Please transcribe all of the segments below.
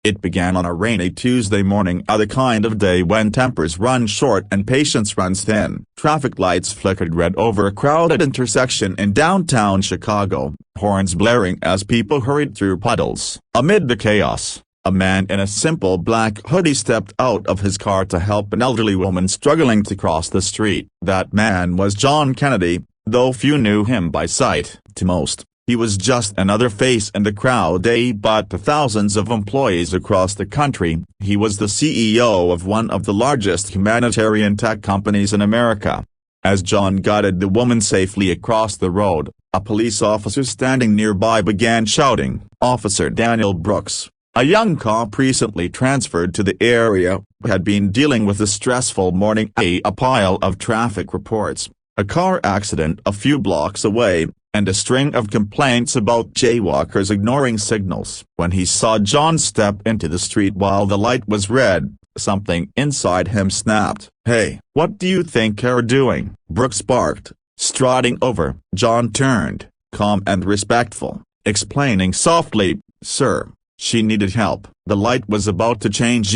It began on a rainy Tuesday morning, the kind of day when tempers run short and patience runs thin. Traffic lights flickered red over a crowded intersection in downtown Chicago, horns blaring as people hurried through puddles. Amid the chaos, a man in a simple black hoodie stepped out of his car to help an elderly woman struggling to cross the street. That man was John Kennedy, though few knew him by sight. To most, he was just another face in the crowd, but to thousands of employees across the country, he was the CEO of one of the largest humanitarian tech companies in America. As John guided the woman safely across the road, a police officer standing nearby began shouting. Officer Daniel Brooks, a young cop recently transferred to the area, had been dealing with a stressful morning. A pile of traffic reports, a car accident a few blocks away, and a string of complaints about jaywalkers ignoring signals. When he saw John step into the street while the light was red, something inside him snapped. "Hey, what do you think you're doing?" Brooks barked, striding over. John turned, calm and respectful, explaining softly, "Sir, she needed help." The light was about to change,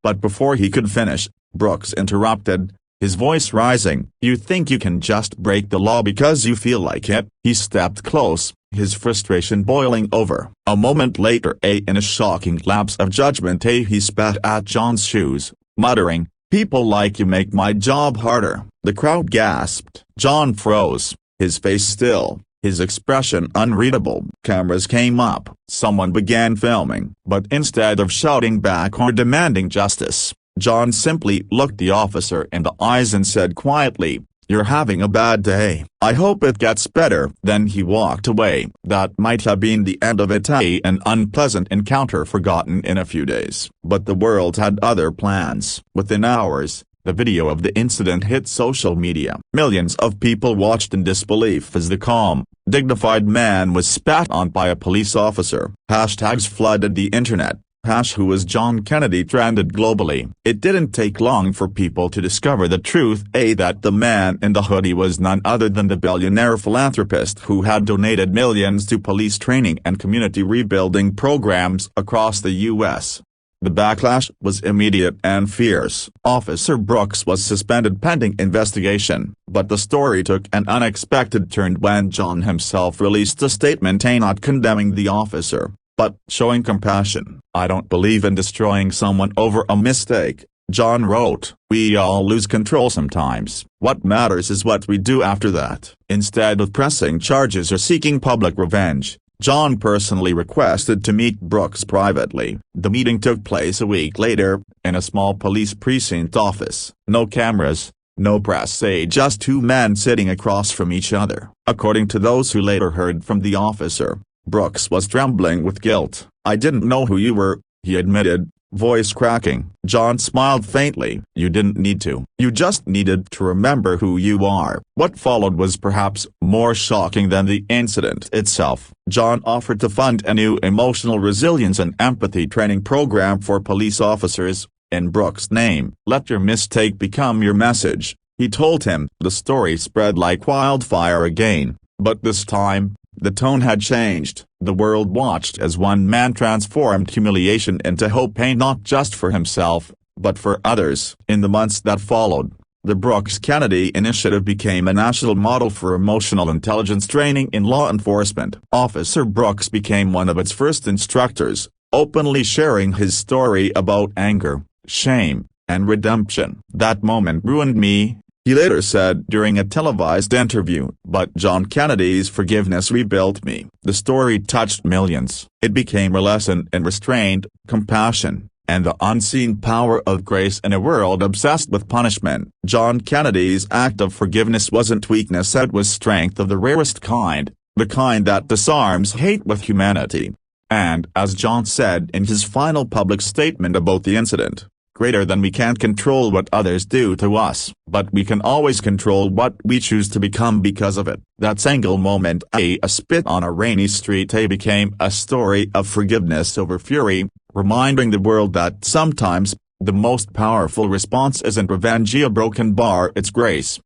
but before he could finish, Brooks interrupted, his voice rising. "You think you can just break the law because you feel like it?" He stepped close, his frustration boiling over. A moment later, in a shocking lapse of judgment, he spat at John's shoes, muttering, "People like you make my job harder." The crowd gasped. John froze, his face still, his expression unreadable. Cameras came up. Someone began filming. But instead of shouting back or demanding justice, John simply looked the officer in the eyes and said quietly, "You're having a bad day. I hope it gets better." Then he walked away. That might have been the end of it, an unpleasant encounter forgotten in a few days. But the world had other plans. Within hours, the video of the incident hit social media. Millions of people watched in disbelief as the calm, dignified man was spat on by a police officer. Hashtags flooded the internet. Who was John Kennedy trended globally. It didn't take long for people to discover the truth, that the man in the hoodie was none other than the billionaire philanthropist who had donated millions to police training and community rebuilding programs across the U.S. The backlash was immediate and fierce. Officer Brooks was suspended pending investigation, but the story took an unexpected turn when John himself released a statement not condemning the officer, but showing compassion. "I don't believe in destroying someone over a mistake," John wrote. "We all lose control sometimes. What matters is what we do after that." Instead of pressing charges or seeking public revenge, John personally requested to meet Brooks privately. The meeting took place a week later, in a small police precinct office. No cameras, no press, just two men sitting across from each other. According to those who later heard from the officer, Brooks was trembling with guilt. "I didn't know who you were," he admitted, voice cracking. John smiled faintly. "You didn't need to. You just needed to remember who you are." What followed was perhaps more shocking than the incident itself. John offered to fund a new emotional resilience and empathy training program for police officers, in Brooks' name. "Let your mistake become your message," he told him. The story spread like wildfire again, but this time, the tone had changed. The world watched as one man transformed humiliation into hope, not just for himself, but for others. In the months that followed, the Brooks Kennedy Initiative became a national model for emotional intelligence training in law enforcement. Officer Brooks became one of its first instructors, openly sharing his story about anger, shame, and redemption. "That moment ruined me," he later said during a televised interview. "But John Kennedy's forgiveness rebuilt me." The story touched millions. It became a lesson in restraint, compassion, and the unseen power of grace in a world obsessed with punishment. John Kennedy's act of forgiveness wasn't weakness, it was strength of the rarest kind, the kind that disarms hate with humanity. And, as John said in his final public statement about the incident, "Greater than we can't control what others do to us, but we can always control what we choose to become because of it." That single moment, a spit on a rainy street, became a story of forgiveness over fury, reminding the world that sometimes, the most powerful response isn't revenge, a broken bar, it's grace.